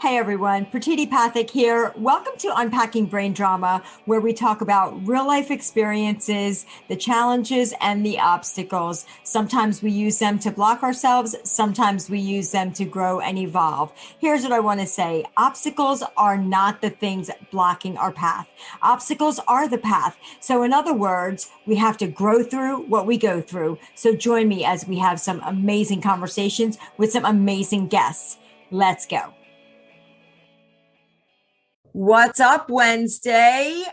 Hey everyone, Pratiti Pathak here. Welcome to Unpacking Brain Drama, where we talk about real life experiences, the challenges, and the obstacles. Sometimes we use them to block ourselves, sometimes we use them to grow and evolve. Here's what I want to say. Obstacles are not the things blocking our path. Obstacles are the path. So in other words, we have to grow through what we go through. So join me as we have some amazing conversations with some amazing guests. Let's go. What's up, Wednesday?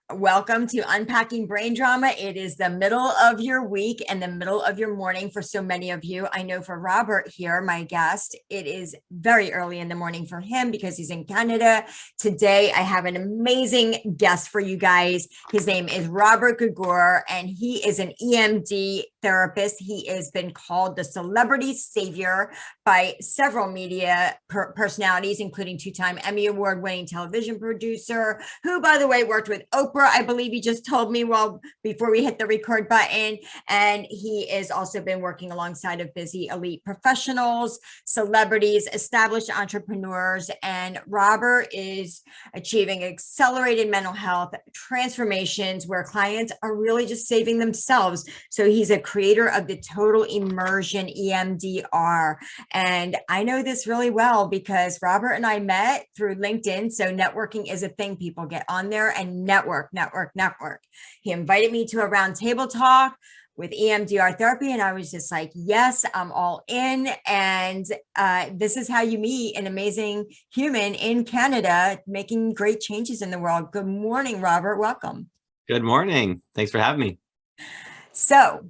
Welcome to Unpacking Brain Drama. It is the middle of your week and the middle of your morning for so many of you. I know for Robert here, my guest, it is very early in the morning for him because he's in Canada. Today, I have an amazing guest for you guys. His name is Robert Grigore, and he is an EMD therapist. He has been called the celebrity savior by several media personalities, including two-time Emmy Award-winning television producer, who, by the way, worked with Oprah, I believe he just told me before we hit the record button. And he has also been working alongside of busy elite professionals, celebrities, established entrepreneurs. And Robert is achieving accelerated mental health transformations where clients are really just saving themselves. So he's a creator of the Total Immersion EMDR. And I know this really well because Robert and I met through LinkedIn. So networking is a thing. People get on there and network. He invited me to a roundtable talk with EMDR therapy. And I was just like, yes, I'm all in. And this is how you meet an amazing human in Canada, making great changes in the world. Good morning, Robert. Welcome. Good morning. Thanks for having me. So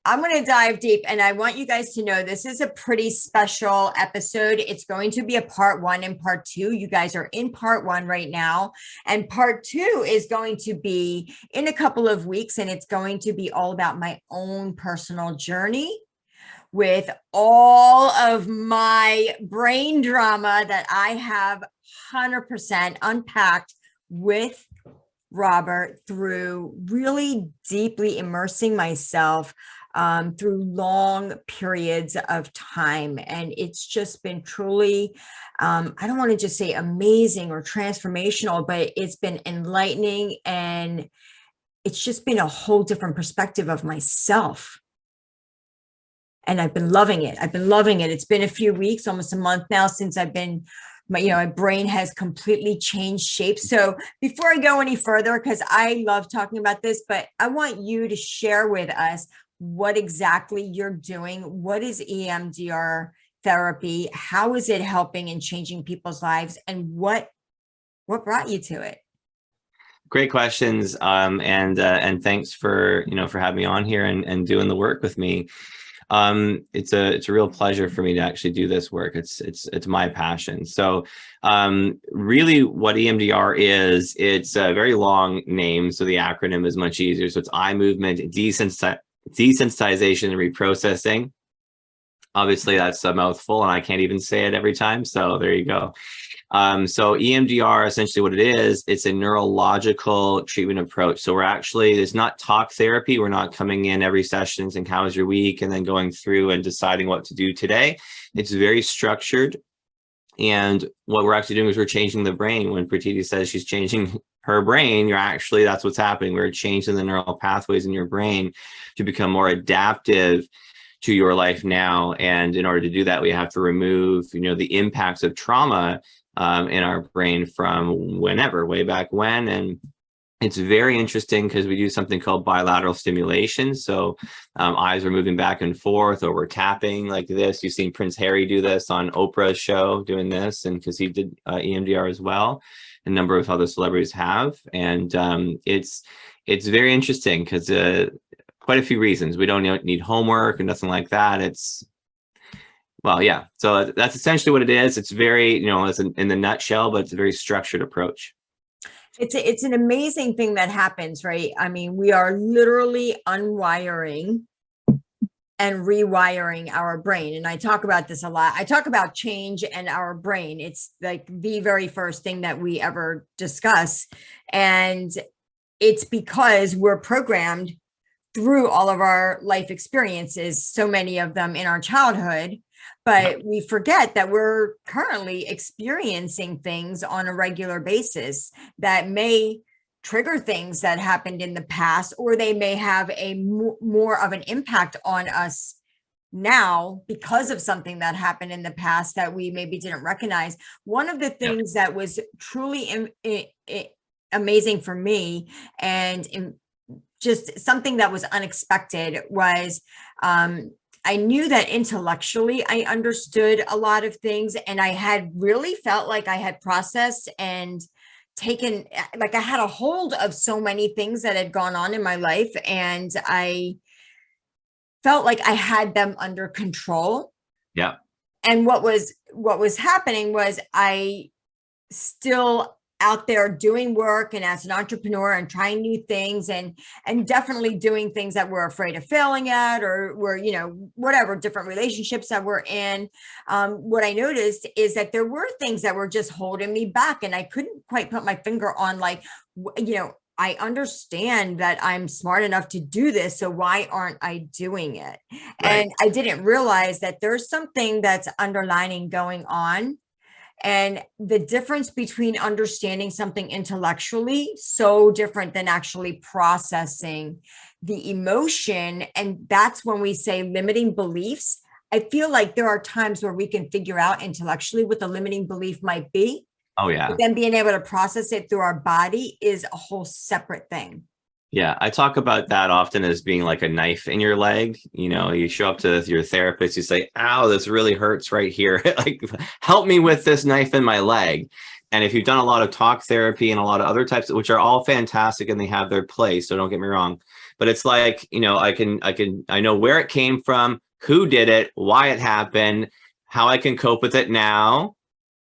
I'm going to dive deep, and I want you guys to know this is a pretty special episode. It's going to be a part 1 and part 2. You guys are in part 1 right now, and part 2 is going to be in a couple of weeks, and it's going to be all about my own personal journey with all of my brain drama that I have 100% unpacked with Robert through really deeply immersing myself through long periods of time. And it's just been truly, I don't want to just say amazing or transformational, but it's been enlightening. And it's just been a whole different perspective of myself. And I've been loving it. It's been a few weeks, almost a month now since my brain has completely changed shape. So before I go any further, because I love talking about this, but I want you to share with us what exactly you're doing. What is EMDR therapy? How is it helping and changing people's lives? And what brought you to it? Great questions. And thanks for having me on here and doing the work with me. It's a real pleasure for me to actually do this work. It's my passion. So really what EMDR is, it's a very long name. So the acronym is much easier. So it's eye movement, desensitization, and reprocessing. Obviously that's a mouthful and I can't even say it every time. So there you go. So EMDR, essentially what it is, it's a neurological treatment approach. So it's not talk therapy. We're not coming in every session and saying, how was your week? And then going through and deciding what to do today. It's very structured. And what we're actually doing is we're changing the brain. When Pratiti says she's changing her brain, that's what's happening. We're changing the neural pathways in your brain to become more adaptive to your life now. And in order to do that, we have to remove, the impacts of trauma in our brain from way back when. And it's very interesting because we do something called bilateral stimulation. So eyes are moving back and forth, or we're tapping like this. You've seen Prince Harry do this on Oprah's show, doing this, and because he did EMDR as well. A number of other celebrities have. And it's very interesting because quite a few reasons. We don't need homework or nothing like that. So that's essentially what it is. It's very, it's in the nutshell, but it's a very structured approach. It's an amazing thing that happens, right? I mean, we are literally unwiring and rewiring our brain. And I talk about this a lot. I talk about change and our brain. It's like the very first thing that we ever discuss. And it's because we're programmed through all of our life experiences, so many of them in our childhood, but we forget that we're currently experiencing things on a regular basis that may trigger things that happened in the past, or they may have a more of an impact on us now because of something that happened in the past that we maybe didn't recognize. One of the things that was truly amazing for me, and just something that was unexpected, was I knew that intellectually I understood a lot of things, and I had really felt like I had processed and taken, like I had a hold of so many things that had gone on in my life, and I felt like I had them under control. Yeah. And what was happening was I still out there doing work and as an entrepreneur and trying new things, and definitely doing things that we're afraid of failing at, or were, whatever different relationships that we're in. What I noticed is that there were things that were just holding me back, and I couldn't quite put my finger on, like, I understand that I'm smart enough to do this, so why aren't I doing it? Right. And I didn't realize that there's something that's underlining going on. And the difference between understanding something intellectually, so different than actually processing the emotion. And that's when we say limiting beliefs. I feel like there are times where we can figure out intellectually what the limiting belief might be, Oh, but yeah. then being able to process it through our body is a whole separate thing. Yeah, I talk about that often as being like a knife in your leg. You show up to your therapist, you say, "Ow, this really hurts right here. Like, help me with this knife in my leg." And if you've done a lot of talk therapy and a lot of other types, which are all fantastic and they have their place, so don't get me wrong, but it's like, I know where it came from, who did it, why it happened, how I can cope with it now,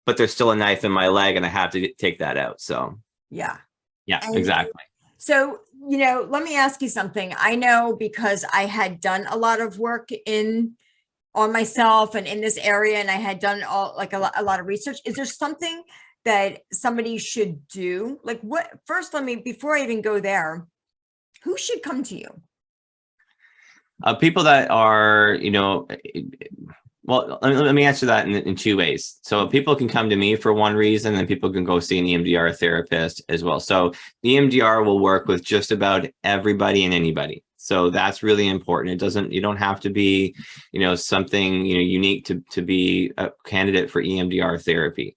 but there's still a knife in my leg and I have to take that out. So, Yeah. yeah, And exactly. so, let me ask you something. I know, because I had done a lot of work on myself and in this area, and I had done a lot of research. Is there something that somebody should do? Like, what, first, before I even go there, who should come to you? People that are, well, let me answer that in two ways. So people can come to me for one reason, and people can go see an EMDR therapist as well. So the EMDR will work with just about everybody and anybody. So that's really important. You don't have to be, something, unique to be a candidate for EMDR therapy.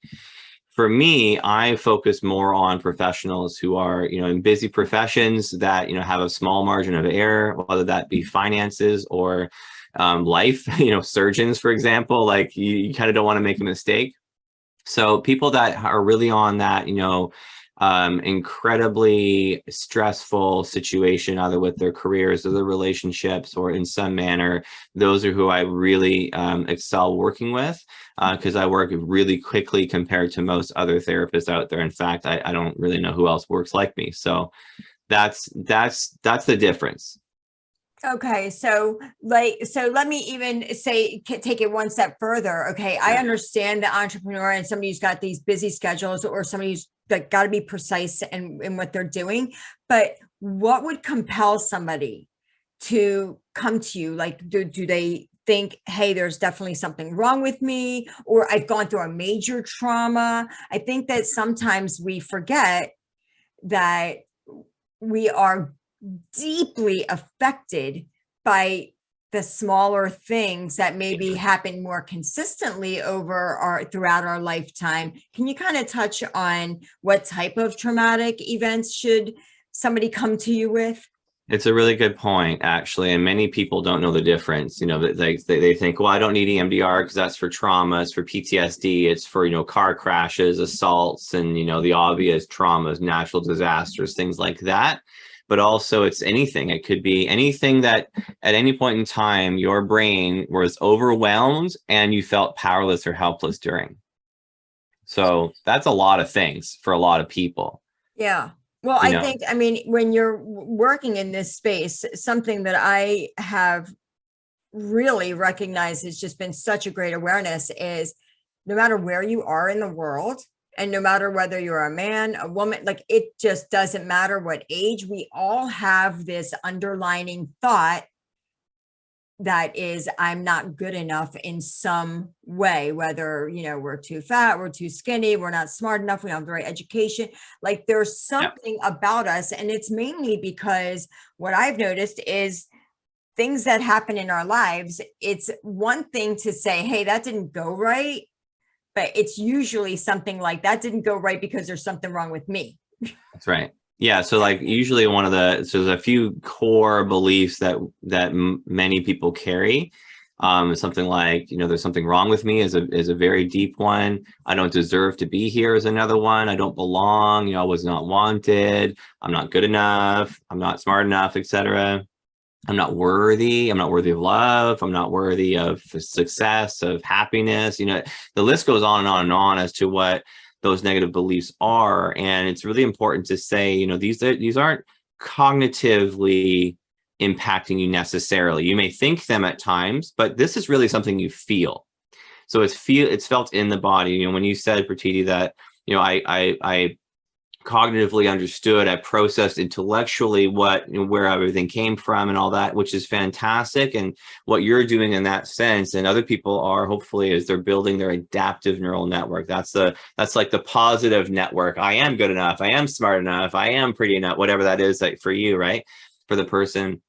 For me, I focus more on professionals who are, in busy professions that, have a small margin of error, whether that be finances or life, surgeons, for example, like you kind of don't want to make a mistake. So people that are really on that, incredibly stressful situation, either with their careers or their relationships or in some manner, those are who I really excel working with, because I work really quickly compared to most other therapists out there. In fact, I don't really know who else works like me. So that's the difference. Okay, so let me even say, take it one step further. Okay, I understand the entrepreneur and somebody who's got these busy schedules, or somebody who's got to be precise in what they're doing. But what would compel somebody to come to you? Like, do they think, hey, there's definitely something wrong with me, or I've gone through a major trauma? I think that sometimes we forget that we are deeply affected by the smaller things that maybe happen more consistently throughout our lifetime. Can you kind of touch on what type of traumatic events should somebody come to you with? It's a really good point, actually, and many people don't know the difference. They think, well, I don't need EMDR because that's for trauma, it's for PTSD, it's for car crashes, assaults, and the obvious traumas, natural disasters, things like that. But also, it's anything. It could be anything that at any point in time your brain was overwhelmed and you felt powerless or helpless during. So that's a lot of things for a lot of people. Yeah. Well, I think, when you're working in this space, something that I have really recognized has just been such a great awareness is, no matter where you are in the world, and no matter whether you're a man, a woman, like, it just doesn't matter what age, we all have this underlining thought that is, I'm not good enough in some way, whether, we're too fat, we're too skinny, we're not smart enough, we don't have the right education. Like there's something about us. And it's mainly because what I've noticed is things that happen in our lives. It's one thing to say, hey, that didn't go right. But it's usually something like that didn't go right because there's something wrong with me. That's right. Yeah. So like usually so there's a few core beliefs that many people carry. Something like, there's something wrong with me is a very deep one. I don't deserve to be here is another one. I don't belong. I was not wanted. I'm not good enough. I'm not smart enough, etc. I'm not worthy. I'm not worthy of love. I'm not worthy of success, of happiness. The list goes on and on and on as to what those negative beliefs are. And it's really important to say, these aren't cognitively impacting you necessarily. You may think them at times, but this is really something you feel. So it's felt in the body. When you said, Pratiti, that, I cognitively understood, I processed intellectually where everything came from and all that, which is fantastic. And what you're doing in that sense, and other people are, hopefully, is they're building their adaptive neural network. That's like the positive network. I am good enough. I am smart enough. I am pretty enough, whatever that is, like for you, right? For the person.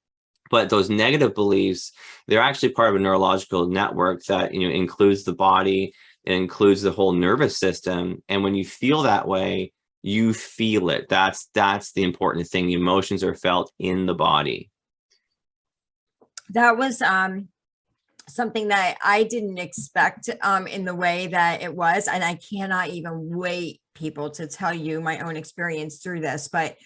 But those negative beliefs, they're actually part of a neurological network that, includes the body, it includes the whole nervous system. And when you feel that way, you feel it. That's the important thing. The emotions are felt in the body. That was something that I didn't expect in the way that it was. And I cannot even wait, people, to tell you my own experience through this. But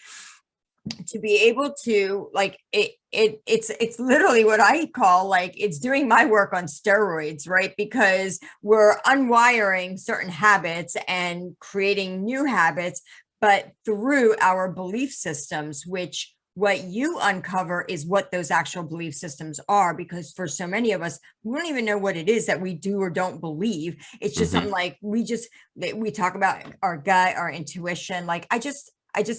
to be able to, like, it's literally what I call, like, it's doing my work on steroids, right? Because we're unwiring certain habits and creating new habits, but through our belief systems, which what you uncover is what those actual belief systems are. Because for so many of us, we don't even know what it is that we do or don't believe. It's just something like we talk about our gut, our intuition. Like, I just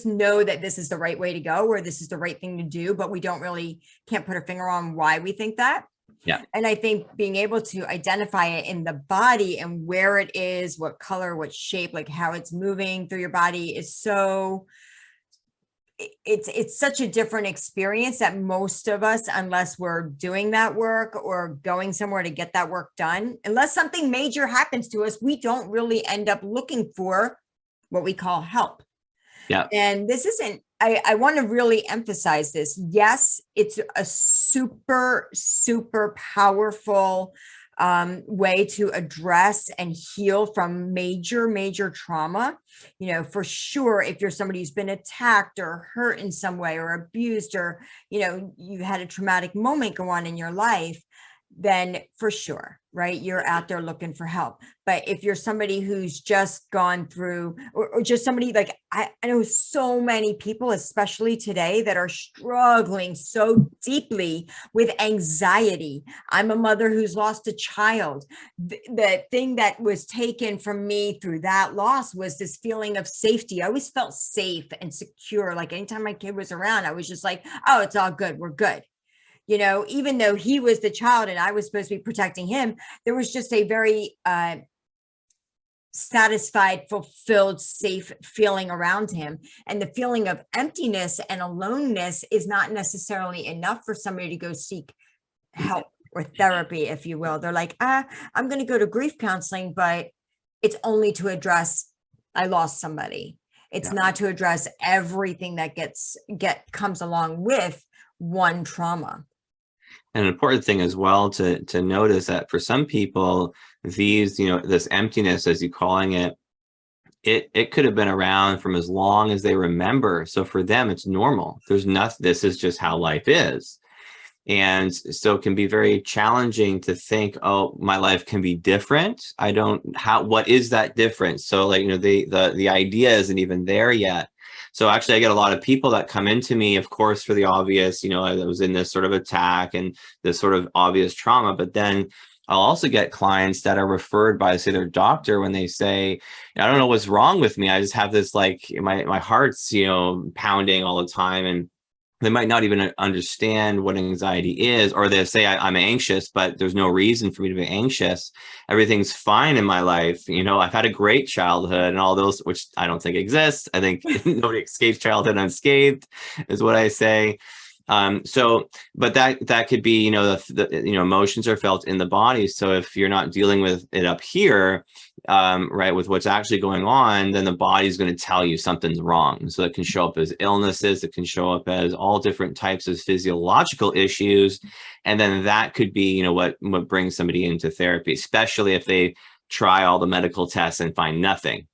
know that this is the right way to go, or this is the right thing to do, but we can't put a finger on why we think that. Yeah. And I think being able to identify it in the body and where it is, what color, what shape, like how it's moving through your body is it's such a different experience that most of us, unless we're doing that work or going somewhere to get that work done, unless something major happens to us, we don't really end up looking for what we call help. Yeah. And this isn't, I want to really emphasize this. Yes, it's a super, super powerful way to address and heal from major, major trauma. For sure, if you're somebody who's been attacked or hurt in some way or abused, or, you've had a traumatic moment go on in your life, then for sure, right, you're out there looking for help. But if you're somebody who's just gone through, or just somebody like, I know so many people, especially today, that are struggling so deeply with anxiety. I'm a mother who's lost a child. The thing that was taken from me through that loss was this feeling of safety. I always felt safe and secure. Like anytime my kid was around, I was just like, oh, it's all good. We're good. Even though he was the child and I was supposed to be protecting him, there was just a very satisfied, fulfilled, safe feeling around him. And the feeling of emptiness and aloneness is not necessarily enough for somebody to go seek help or therapy, if you will. They're like, I'm going to go to grief counseling, but it's only to address, I lost somebody. It's not to address everything that comes along with one trauma. And an important thing as well to notice that for some people, these, this emptiness, as you're calling it, it could have been around from as long as they remember. So for them, it's normal. There's nothing, this is just how life is. And so it can be very challenging to think, oh, my life can be different. What is that difference? So like, the idea isn't even there yet. So actually, I get a lot of people that come into me, of course, for the obvious, I was in this sort of attack and this sort of obvious trauma, but then I'll also get clients that are referred by, say, their doctor when they say, I don't know what's wrong with me. I just have this, like, my heart's, pounding all the time. And They might not even understand what anxiety is, or they say I'm anxious, but there's no reason for me to be anxious. Everything's fine in my life. You know, I've had a great childhood and all those, which I don't think exists. I think nobody escapes childhood unscathed, is what I say. But that could be, you know, the emotions are felt in the body. So if you're not dealing with it up here, right, with what's actually going on, then the body's going to tell you something's wrong. So it can show up as illnesses, it can show up as all different types of physiological issues. And then that could be, you know, what brings somebody into therapy, especially if they try all the medical tests and find nothing.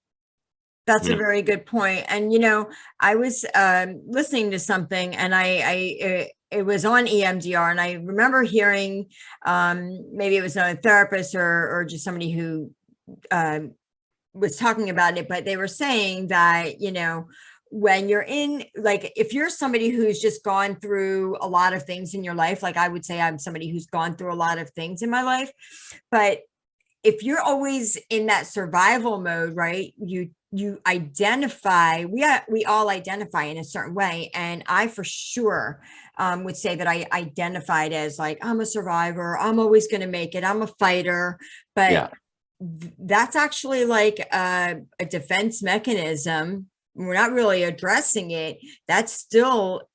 That's a very good point. And, you know, I was listening to something, and it was on EMDR, and I remember hearing, maybe it was a therapist or just somebody who was talking about it, but they were saying that, you know, when you're in, like, if you're somebody who's just gone through a lot of things in your life, like I would say I'm somebody who's gone through a lot of things in my life, but if you're always in that survival mode, right, you identify, we all identify in a certain way. And I for sure would say that I identified as like, I'm a survivor, I'm always going to make it, I'm a fighter. But that's actually like a defense mechanism. We're not really addressing it. That's still,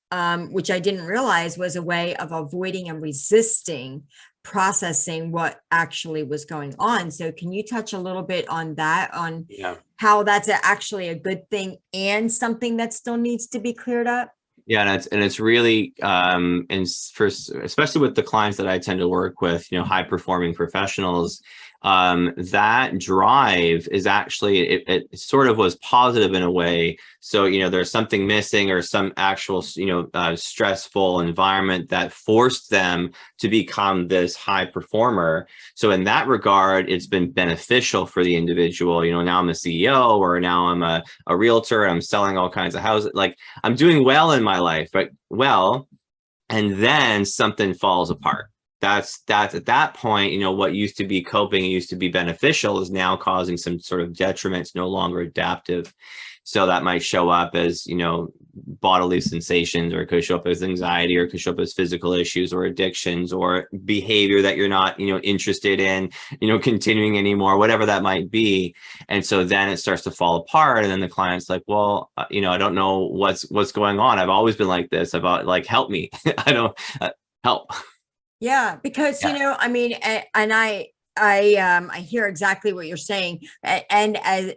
which I didn't realize was a way of avoiding and resisting processing what actually was going on. So can you touch a little bit on that, on how that's actually a good thing and something that still needs to be cleared up? Yeah, and it's really and especially with the clients that I tend to work with, you know, high performing professionals, that drive is actually, it sort of was positive in a way. So, you know, there's something missing or some actual, you know, stressful environment that forced them to become this high performer. So in that regard, it's been beneficial for the individual. You know, now I'm a CEO, or now I'm a realtor, I'm selling all kinds of houses. Like, I'm doing well in my life, but and then something falls apart. That's at that point, you know, what used to be coping, used to be beneficial, is now causing some sort of detriment. It's no longer adaptive. So that might show up as, you know, bodily sensations, or it could show up as anxiety, or it could show up as physical issues or addictions or behavior that you're not, you know, interested in, you know, continuing anymore, whatever that might be. And so then it starts to fall apart. And then the client's like, well, you know, I don't know what's going on. I've always been like this. Like, help me. I don't help. Yeah, because, you know, I mean, and I hear exactly what you're saying. And as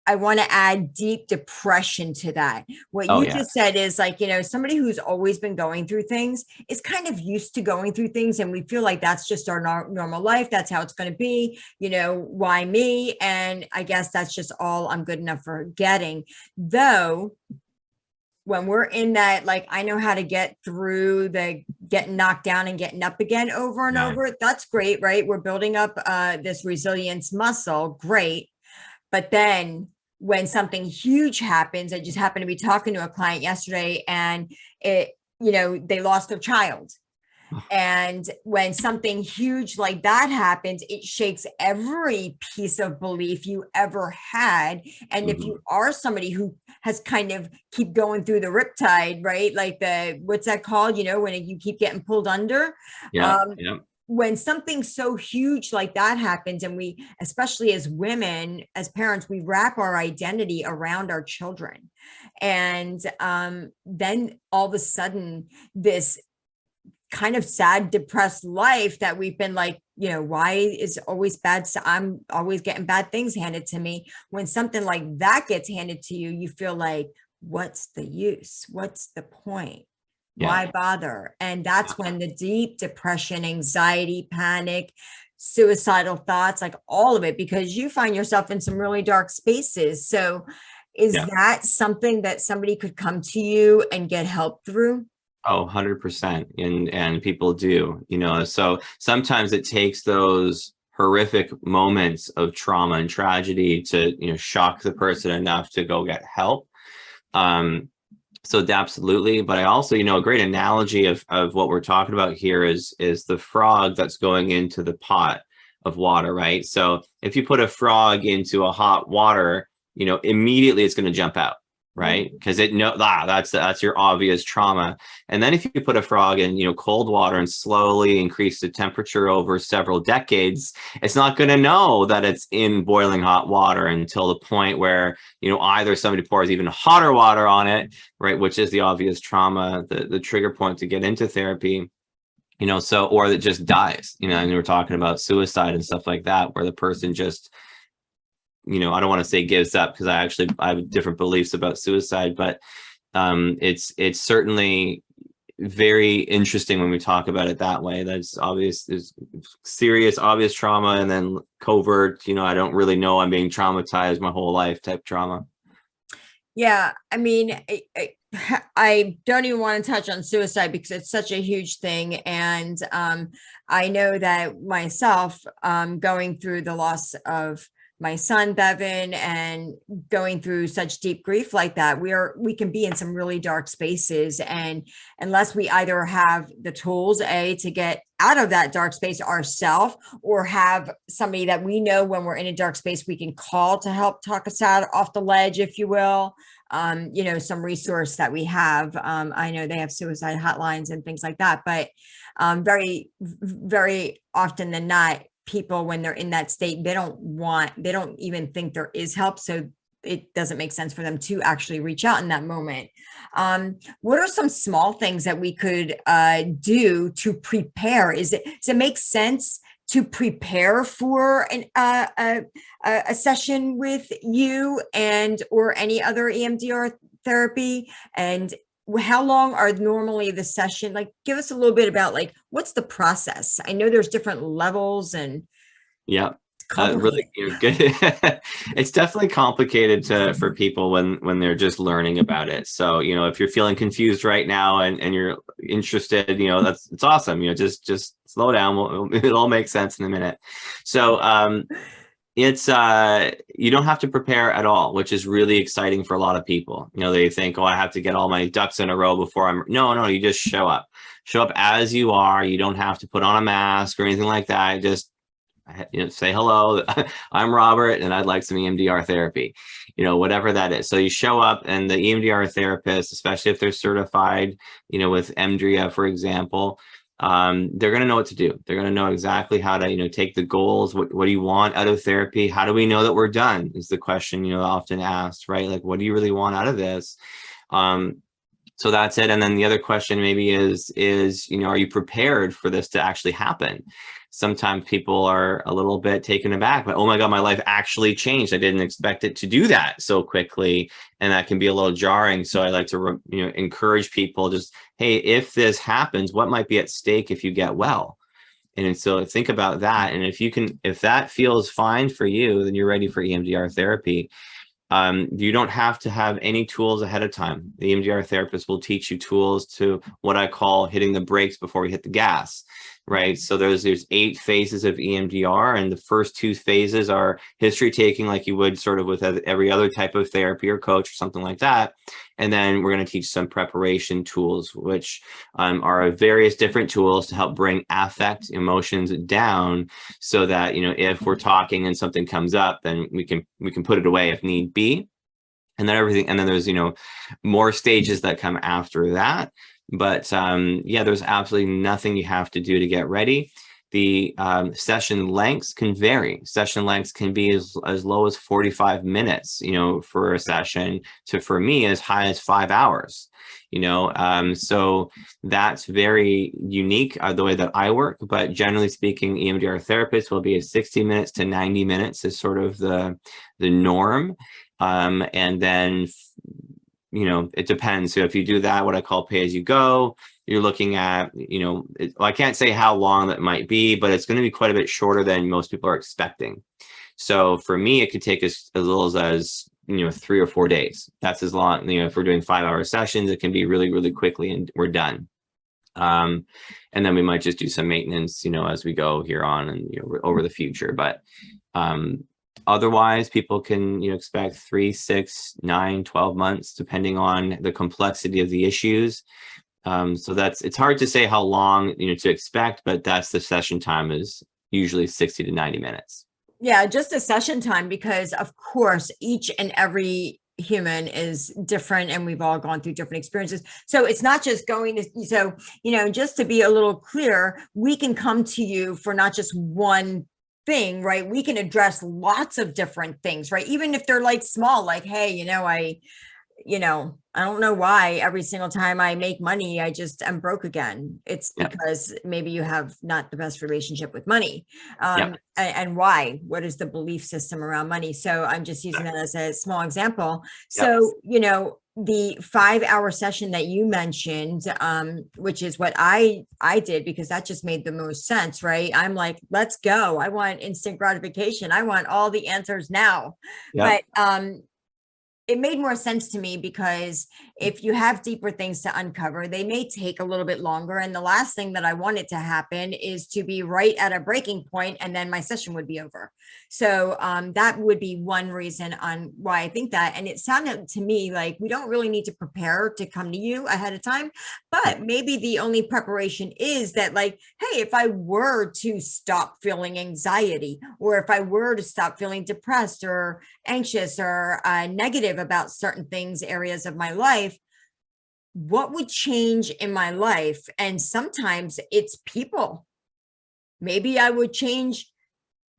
I want to add deep depression to that. What you just said is like, you know, somebody who's always been going through things is kind of used to going through things. And we feel like that's just our normal life. That's how it's going to be. You know, why me? And I guess that's just all I'm good enough for getting. Though, when we're in that, like, I know how to get through the getting knocked down and getting up again over and over. That's great, right? We're building up this resilience muscle. Great. But then when something huge happens, I just happened to be talking to a client yesterday, and it, you know, they lost their child. And when something huge like that happens, it shakes every piece of belief you ever had. And if you are somebody who has kind of keep going through the riptide, right? Like what's that called? You know, when you keep getting pulled under. When something so huge like that happens, and we, especially as women, as parents, we wrap our identity around our children. And then all of a sudden, this kind of sad, depressed life that we've been like, you know, why is always bad? So I'm always getting bad things handed to me. When something like that gets handed to you, you feel like, what's the use? What's the point? Why bother? And that's when the deep depression, anxiety, panic, suicidal thoughts, like all of it, because you find yourself in some really dark spaces. So is that something that somebody could come to you and get help through? Oh, 100%. And people do, you know, so sometimes it takes those horrific moments of trauma and tragedy to, you know, shock the person enough to go get help. So absolutely. But I also, you know, a great analogy of what we're talking about here is the frog that's going into the pot of water, right? So if you put a frog into a hot water, you know, immediately it's going to jump out. right? Because that's your obvious trauma. And then if you put a frog in, cold water and slowly increase the temperature over several decades, it's not going to know that it's in boiling hot water until the point where, either somebody pours even hotter water on it, right? Which is the obvious trauma, the trigger point to get into therapy. Or that just dies, and we were talking about suicide and stuff like that, where the person just, I don't want to say gives up, because I have different beliefs about suicide, but it's certainly very interesting when we talk about it that way. That's obvious. There's serious, obvious trauma, and then covert, I don't really know, I'm being traumatized my whole life type trauma. Yeah, I mean, I don't even want to touch on suicide because it's such a huge thing. And I know that myself, going through the loss of my son, Bevan, and going through such deep grief like that, we can be in some really dark spaces. And unless we either have the tools, to get out of that dark space ourselves, or have somebody that we know when we're in a dark space, we can call to help talk us out off the ledge, if you will. Some resource that we have. I know they have suicide hotlines and things like that, but very, very often than not, people, when they're in that state, they don't even think there is help. So it doesn't make sense for them to actually reach out in that moment. What are some small things that we could do to prepare? Does it make sense to prepare for a session with you or any other EMDR therapy? And how long are normally the session? Like, give us a little bit about what's the process? I know there's different levels and really good. It's definitely complicated for people when they're just learning about it. So, if you're feeling confused right now and you're interested, it's awesome. Just slow down. It'll all make sense in a minute. So, it's you don't have to prepare at all, which is really exciting for a lot of people. They think, I have to get all my ducks in a row before no, you just show up as you are. You don't have to put on a mask or anything like that. Just say hello. I'm Robert and I'd like some EMDR therapy, whatever that is. So you show up, and the EMDR therapist, especially if they're certified, with EMDRIA, for example, they're going to know what to do. They're going to know exactly how to, take the goals. What do you want out of therapy? How do we know that we're done is the question, often asked, right? Like, what do you really want out of this? So that's it. And then the other question maybe is, are you prepared for this to actually happen? Sometimes people are a little bit taken aback, but oh my God, my life actually changed. I didn't expect it to do that so quickly. And that can be a little jarring. So I like to, encourage people just, hey, if this happens, what might be at stake if you get well? And so think about that. And if that feels fine for you, then you're ready for EMDR therapy. You don't have to have any tools ahead of time. The EMDR therapist will teach you tools to what I call hitting the brakes before we hit the gas, right? So there's 8 phases of EMDR, and the first 2 phases are history taking, like you would sort of with every other type of therapy or coach or something like that. And then we're going to teach some preparation tools, which are various different tools to help bring affect, emotions down, so that, if we're talking and something comes up, then we can put it away if need be. And then there's, more stages that come after that. But there's absolutely nothing you have to do to get ready. The session lengths can vary. Session lengths can be as low as 45 minutes, for a session, to, for me, as high as 5 hours, so that's very unique, the way that I work. But generally speaking, EMDR therapists will be 60 minutes to 90 minutes is sort of the norm. And then, it depends. So if you do that, what I call pay as you go, you're looking at, I can't say how long that might be, but it's going to be quite a bit shorter than most people are expecting. So for me, it could take as little as 3 or 4 days. That's as long, if we're doing 5-hour sessions, it can be really, really quickly and we're done. And then we might just do some maintenance, as we go here on and, over the future. But otherwise, people can expect 3, 6, 9, 12 months, depending on the complexity of the issues. So it's hard to say how long to expect, but that's the session time is usually 60 to 90 minutes. Yeah, just a session time, because of course, each and every human is different, and we've all gone through different experiences. So it's not just going to, so, just to be a little clear, we can come to you for not just one thing, right? We can address lots of different things, right? Even if they're like small, like, hey, I don't know why every single time I make money, I'm broke again. It's Yep. because maybe you have not the best relationship with money. Yep. And why? What is the belief system around money? So I'm just using that as a small example. Yep. So, the 5-hour session that you mentioned, which is what I did, because that just made the most sense, right? I'm like, let's go. I want instant gratification. I want all the answers now. Yep. But it made more sense to me, because if you have deeper things to uncover, they may take a little bit longer. And the last thing that I wanted to happen is to be right at a breaking point, and then my session would be over. So that would be one reason on why I think that. And it sounded to me like we don't really need to prepare to come to you ahead of time, but maybe the only preparation is that, like, hey, if I were to stop feeling anxiety, or if I were to stop feeling depressed or anxious or negative about certain things, areas of my life, what would change in my life? And sometimes it's people. Maybe I would change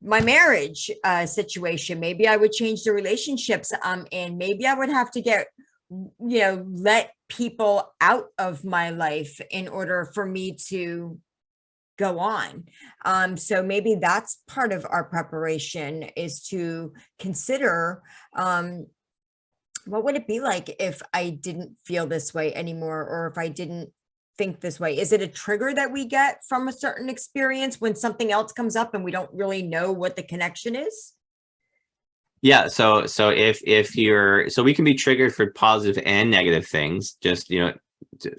my marriage situation. Maybe I would change the relationships I'm in. Maybe I would have to let people out of my life in order for me to go on. So maybe that's part of our preparation, is to consider, what would it be like if I didn't feel this way anymore, or if I didn't think this way? Is it a trigger that we get from a certain experience when something else comes up and we don't really know what the connection is? Yeah. So we can be triggered for positive and negative things, just,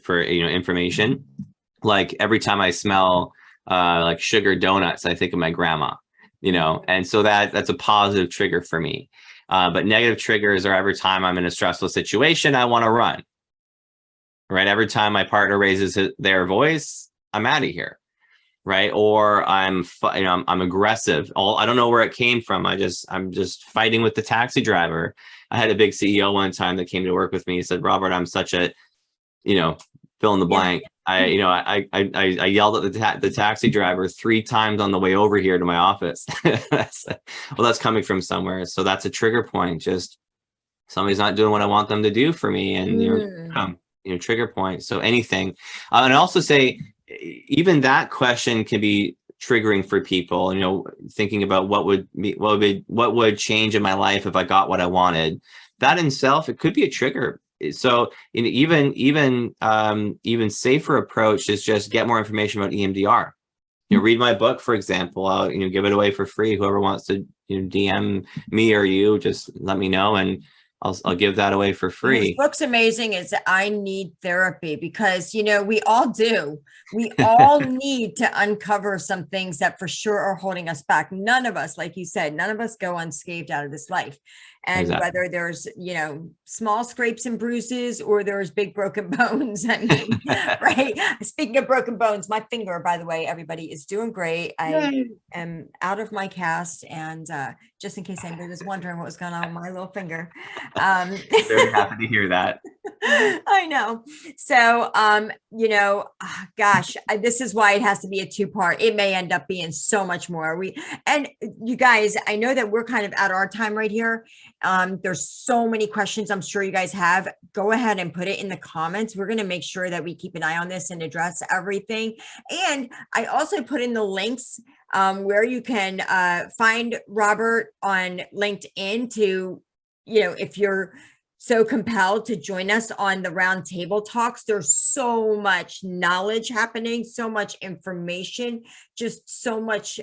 for, information. Like every time I smell like sugar donuts, I think of my grandma, and so that's a positive trigger for me. But negative triggers are every time I'm in a stressful situation, I want to run. Right. Every time my partner raises their voice, I'm out of here. Right. Or I'm aggressive. I don't know where it came from. I'm just fighting with the taxi driver. I had a big CEO one time that came to work with me. He said, "Robert, I'm such a, fill in the blank." I yelled at the taxi driver 3 times on the way over here to my office. That's coming from somewhere. So that's a trigger point. Just somebody's not doing what I want them to do for me. And, trigger point. So anything. And I also say, even that question can be triggering for people, thinking about what would change in my life if I got what I wanted. That in itself, it could be a trigger. So even safer approach is just get more information about EMDR. Read my book, for example. I'll give it away for free. Whoever wants to DM me or you, just let me know, and I'll give that away for free. This book's amazing. Is I need therapy, because we all do. We all need to uncover some things that for sure are holding us back. None of us, like you said, none of us go unscathed out of this life. And exactly. Whether there's, small scrapes and bruises, or there's big broken bones. I mean, right. Speaking of broken bones, my finger, by the way, everybody, is doing great. I am out of my cast. And just in case anybody was wondering what was going on with my little finger. Very happy to hear that. I know. So, gosh, this is why it has to be a 2-part. It may end up being so much more. And you guys, I know that we're kind of at our time right here. There's so many questions I'm sure you guys have. Go ahead and put it in the comments. We're going to make sure that we keep an eye on this and address everything. And I also put in the links where you can find Robert on LinkedIn to, if you're so compelled to join us on the round table talks. There's so much knowledge happening, so much information, just so much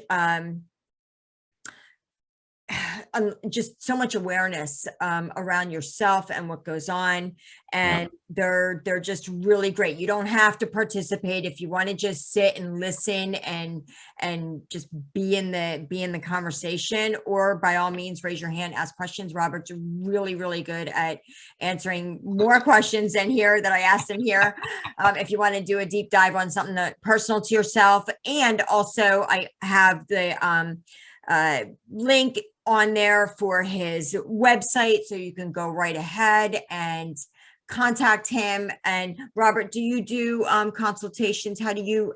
just so much awareness around yourself and what goes on. And they're just really great. You don't have to participate. If you want to just sit and listen and just be in the conversation, or by all means, raise your hand, ask questions. Robert's really, really good at answering more questions than that I asked him here. If you want to do a deep dive on something that personal to yourself. And also I have the link on there for his website, so you can go right ahead and contact him. And Robert, do you do consultations? How do you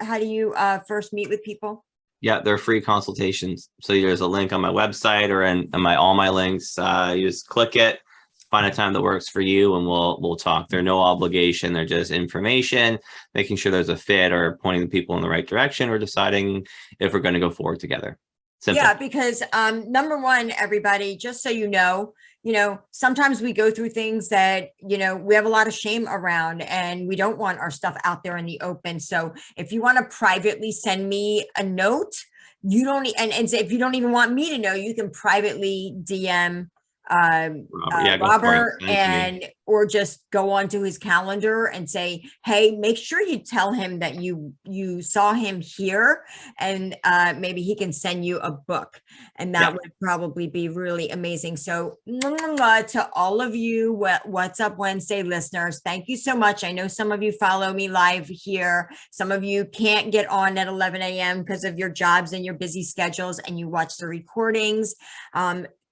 first meet with people? Yeah, they're free consultations. So there's a link on my website or in all my links. You just click it, find a time that works for you, and we'll talk. They're no obligation. They're just information, making sure there's a fit or pointing the people in the right direction or deciding if we're going to go forward together. Simple. Yeah, because number one, everybody, just so you know, sometimes we go through things that, we have a lot of shame around, and we don't want our stuff out there in the open. So if you want to privately send me a note, you don't, and if you don't even want me to know, you can privately DM Robert, or just go onto his calendar and say, hey, make sure you tell him that you saw him here, and maybe he can send you a book, and that would probably be really amazing. So to all of you What's Up Wednesday listeners, thank you so much. I know some of you follow me live here. Some of you can't get on at 11 a.m. because of your jobs and your busy schedules, and you watch the recordings.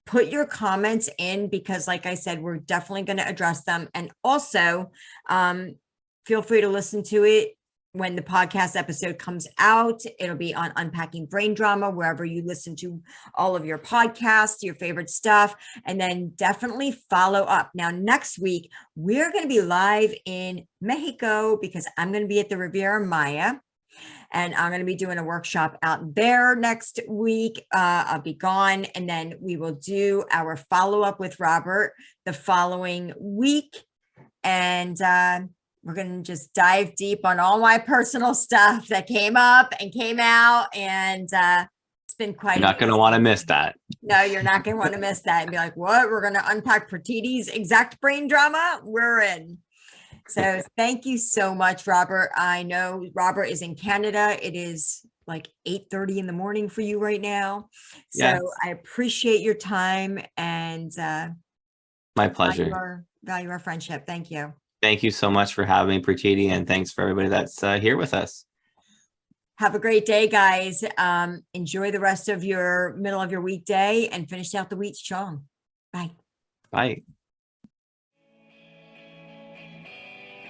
Put your comments in, because like I said, we're definitely going to address them. And also feel free to listen to it when the podcast episode comes out. It'll be on Unpacking Brain Drama, wherever you listen to all of your podcasts, your favorite stuff, and then definitely follow up. Now, next week, we're going to be live in Mexico, because I'm going to be at the Riviera Maya. And I'm going to be doing a workshop out there next week. I'll be gone. And then we will do our follow-up with Robert the following week. And we're going to just dive deep on all my personal stuff that came up and came out. And it's been quite— You're not going to want to miss that. No, you're not going to want to miss that and be like, what? We're going to unpack Pratiti's exact brain drama? We're in. So thank you so much, Robert. I know Robert is in Canada. It is like 8:30 in the morning for you right now. So yes. I appreciate your time, and my pleasure. Value our friendship. Thank you. Thank you so much for having me, Pratiti, and thanks for everybody that's here with us. Have a great day, guys. Enjoy the rest of your middle of your weekday and finish out the week strong. Bye. Bye.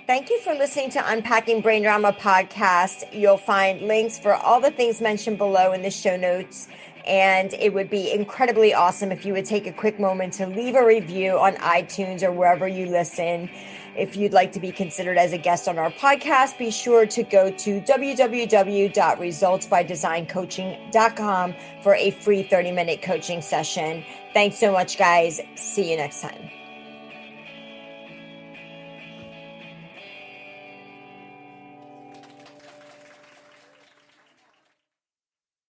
Thank you for listening to Unpacking Brain Drama podcast. You'll find links for all the things mentioned below in the show notes. And it would be incredibly awesome if you would take a quick moment to leave a review on iTunes or wherever you listen. If you'd like to be considered as a guest on our podcast, be sure to go to www.resultsbydesigncoaching.com for a free 30-minute coaching session. Thanks so much, guys. See you next time.